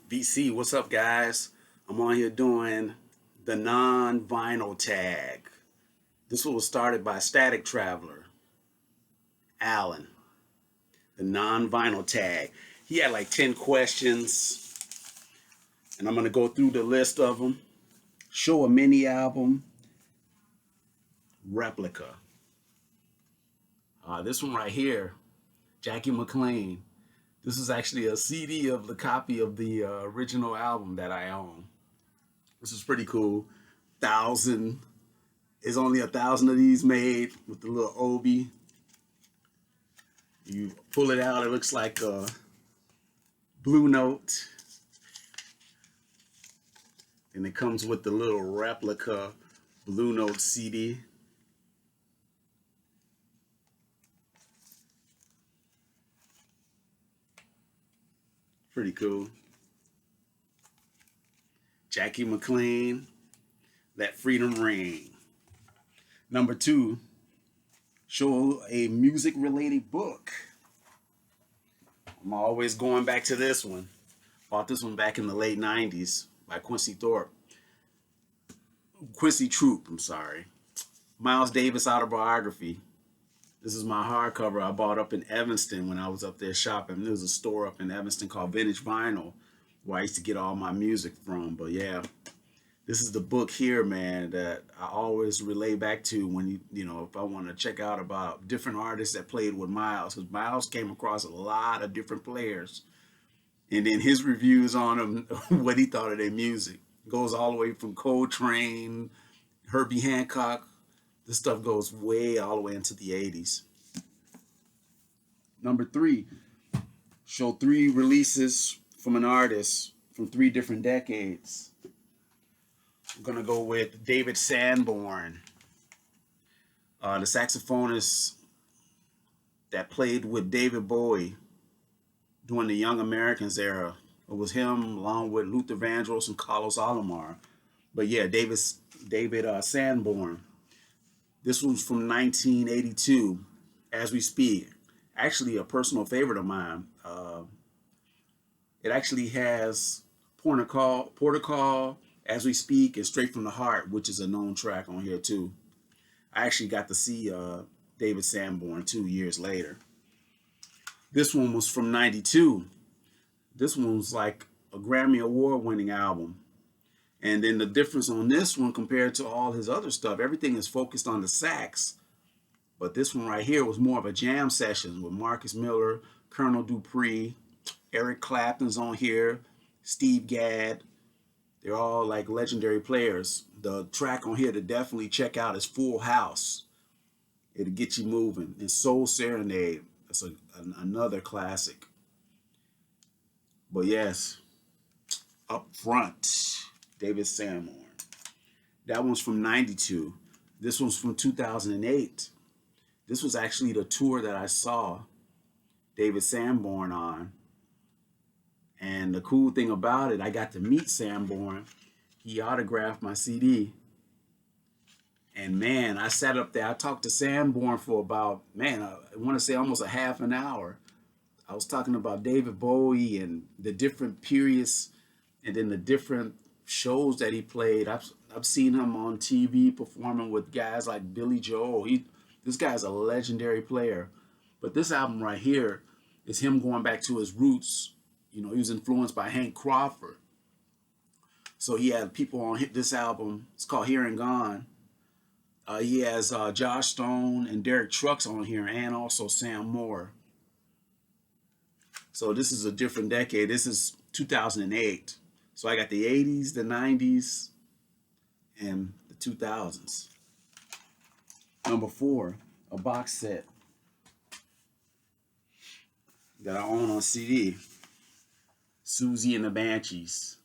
VC, what's up, guys? I'm on here doing the non-vinyl tag. This one was started by Static Traveler, Alan. The non-vinyl tag. He had like 10 questions, and I'm going to go through the list of them. Show a mini album, replica. This one right here, Jackie McLean. This is actually a CD of the copy of the original album that I own. This is pretty cool. Thousand. There's only 1,000 of these made with the little obi. You pull it out, it looks like a Blue Note. And it comes with the little replica Blue Note CD. Pretty cool. Jackie McLean, Let Freedom Ring. Number 2, show a music-related book. I'm always going back to this one. Bought this one back in the late 90s by Quincy Troop, I'm sorry. Miles Davis autobiography. This is my hardcover I bought up in Evanston when I was up there shopping. There was a store up in Evanston called Vintage Vinyl where I used to get all my music from. But yeah, this is the book here, man, that I always relay back to when if I want to check out about different artists that played with Miles, because Miles came across a lot of different players, and then his reviews on them, what he thought of their music, goes all the way from Coltrane, Herbie Hancock. This stuff goes way all the way into the 80s. Number 3, show 3 releases from an artist from 3 different decades. I'm going to go with David Sanborn, the saxophonist that played with David Bowie during the Young Americans era. It was him along with Luther Vandross and Carlos Alomar. But yeah, David Sanborn. This one's from 1982, As We Speak. Actually, a personal favorite of mine. It actually has Protocol, As We Speak, and Straight from the Heart, which is a known track on here too. I actually got to see David Sanborn 2 years later. This one was from 92. This one was like a Grammy Award winning album. And then the difference on this one compared to all his other stuff, everything is focused on the sax. But this one right here was more of a jam session with Marcus Miller, Colonel Dupree, Eric Clapton's on here, Steve Gadd. They're all like legendary players. The track on here to definitely check out is Full House. It'll get you moving. And Soul Serenade. That's another classic. But yes, Up Front, David Sanborn. That one's from 92. This one's from 2008. This was actually the tour that I saw David Sanborn on. And the cool thing about it, I got to meet Sanborn. He autographed my CD. And man, I sat up there. I talked to Sanborn for about, I want to say almost a half an hour. I was talking about David Bowie and the different periods and then the different shows that he played. I've seen him on TV performing with guys like Billy Joel. This guy's a legendary player. But this album right here is him going back to his roots. He was influenced by Hank Crawford. So he had people on this album. It's called Here and Gone. He has Josh Stone and Derek Trucks on here, and also Sam Moore. So this is a different decade. This is 2008. So I got the 80s, the 90s, and the 2000s. Number 4, a box set that I own on CD. Susie and the Banshees.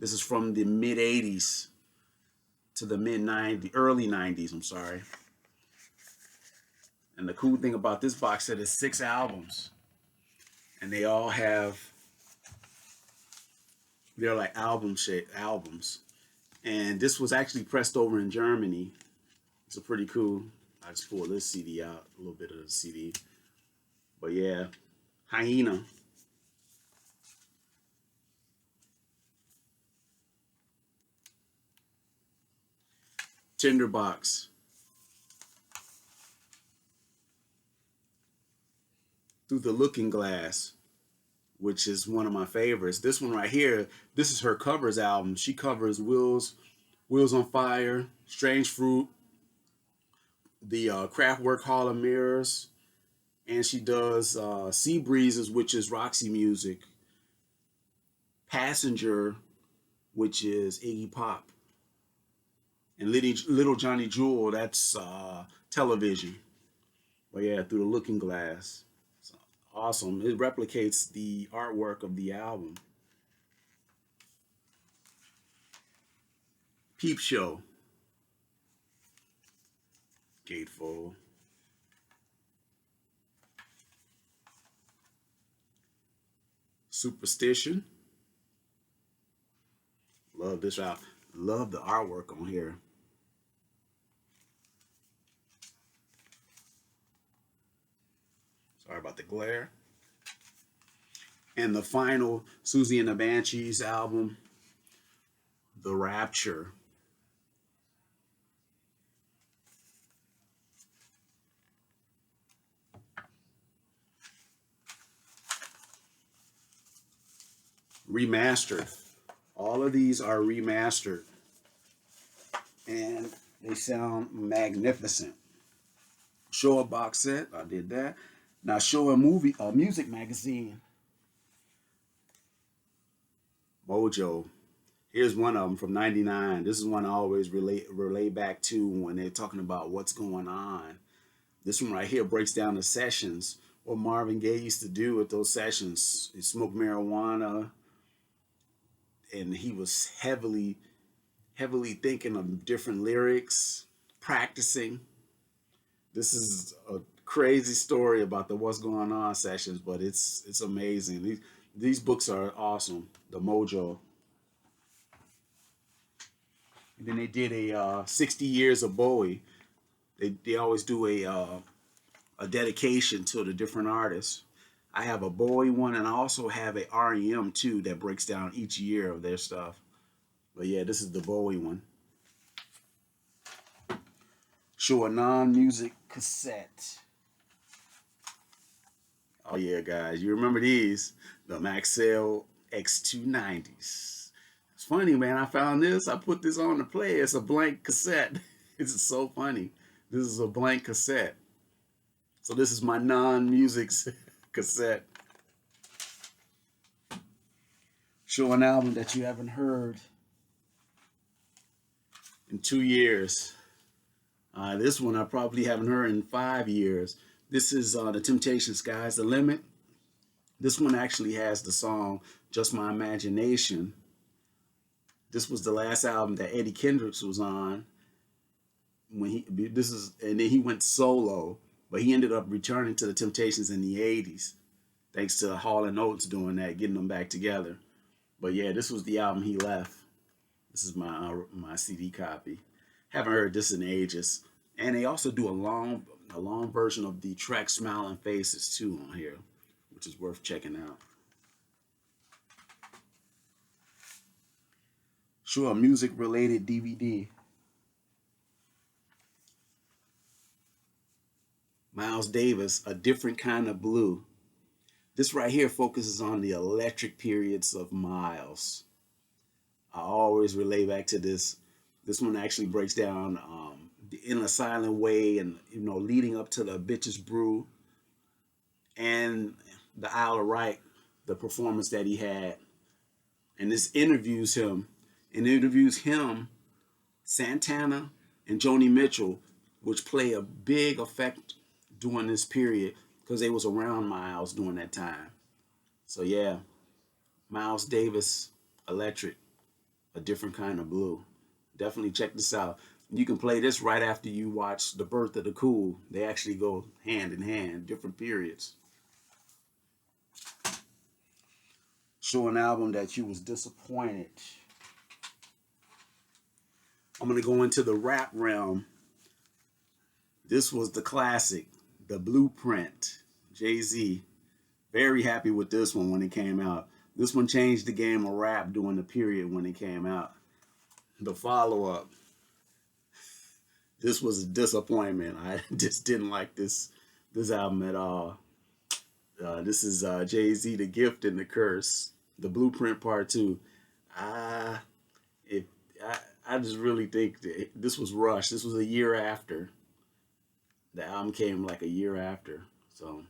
This is from the mid 80s to the early 90s, I'm sorry. And the cool thing about this box set is 6 albums. And they all they're like albums. And this was actually pressed over in Germany. It's a pretty cool. I just pulled this CD out, a little bit of the CD. But yeah, Hyena. Tinderbox, Through the Looking Glass, which is one of my favorites. This one right here, this is her covers album. She covers Wheels on Fire, Strange Fruit, the Kraftwerk Hall of Mirrors, and she does Sea Breezes, which is Roxy Music, Passenger, which is Iggy Pop, and Little Johnny Jewel, that's Television. But yeah, Through the Looking Glass. It's awesome. It replicates the artwork of the album. Peep Show, Gatefold. Superstition. Love this out. Love the artwork on here. Sorry about the glare. And the final Susie and the Banshees album, The Rapture. Remastered. All of these are remastered. And they sound magnificent. Show a box set. I did that. Now show a music magazine. Mojo. Here's one of them from '99. This is one I always relay back to when they're talking about what's going on. This one right here breaks down the sessions. What Marvin Gaye used to do with those sessions. He smoked marijuana, and he was heavily thinking of different lyrics, practicing. This is a crazy story about the What's Going On sessions, but it's amazing. These books are awesome. The Mojo. And then they did a 60 years of Bowie. They always do a dedication to the different artists. I have a Bowie one, and I also have a REM too that breaks down each year of their stuff. But yeah, this is the Bowie one. Show a non-music cassette. Oh yeah, guys, you remember these? The Maxell X290s. It's funny, man. I found this. I put this on to play. It's a blank cassette. This is so funny. This is a blank cassette. So this is my non-music cassette. Show an album that you haven't heard in 2 years. This one I probably haven't heard in 5 years. This is The Temptations, Sky's the Limit. This one actually has the song Just My Imagination. This was the last album that Eddie Kendricks was on. And then he went solo, but he ended up returning to the Temptations in the 80s, thanks to Hall and Oates doing that, getting them back together. But yeah, this was the album he left. This is my CD copy. Haven't heard this in ages. And they also do a long version of the track Smiling Faces too on here, which is worth checking out. Show a music related DVD. Miles Davis, A Different Kind of Blue. This right here focuses on the electric periods of Miles. I always relay back to this. This one actually breaks down in a silent way, and leading up to the Bitches Brew and the Isle of Wight, the performance that he had. And this interviews him, Santana, and Joni Mitchell, which play a big effect during this period because they was around Miles during that time. So yeah, Miles Davis, Electric, A Different Kind of Blue. Definitely check this out. You can play this right after you watch The Birth of the Cool. They actually go hand in hand, different periods. Show an album that you was disappointed. I'm going to go into the rap realm. This was the classic, The Blueprint, Jay-Z. Very happy with this one when it came out. This one changed the game of rap during the period when it came out. The follow-up, this was a disappointment. I just didn't like this album at all. This is Jay-Z, The Gift and the Curse, The Blueprint Part 2. Uh, it, I just really think that this was rushed. This was a year after. The album came like a year after. So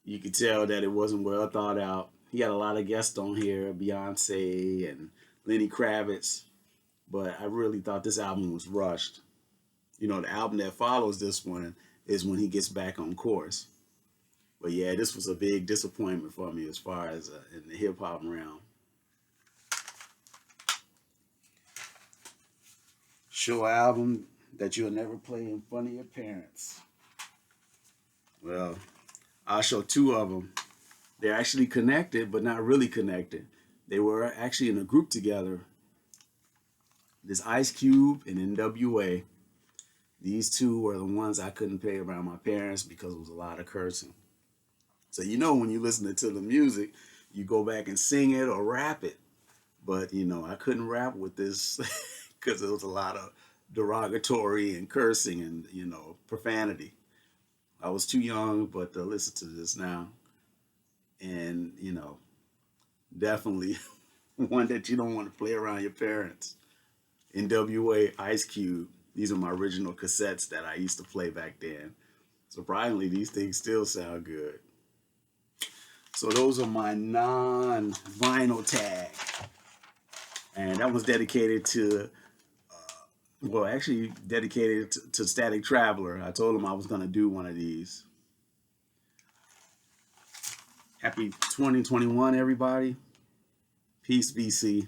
you could tell that it wasn't well thought out. He had a lot of guests on here, Beyonce and Lenny Kravitz, but I really thought this album was rushed. You know, the album that follows this one is when he gets back on course. But yeah, this was a big disappointment for me as far as in the hip hop realm. Show album that you'll never play in front of your parents. Well, I'll show two of them. They're actually connected, but not really connected. They were actually in a group together. This Ice Cube and NWA. These two were the ones I couldn't play around my parents because it was a lot of cursing. So you know when you're listening to the music, you go back and sing it or rap it. But you know, I couldn't rap with this because there was a lot of derogatory and cursing and profanity. I was too young, but to listen to this now, and definitely one that you don't want to play around your parents. NWA, Ice Cube. These are my original cassettes that I used to play back then. Surprisingly, these things still sound good. So those are my non-vinyl tag. And that was dedicated to, well, actually dedicated to Static Traveler. I told him I was going to do one of these. Happy 2021, everybody. Peace, BC.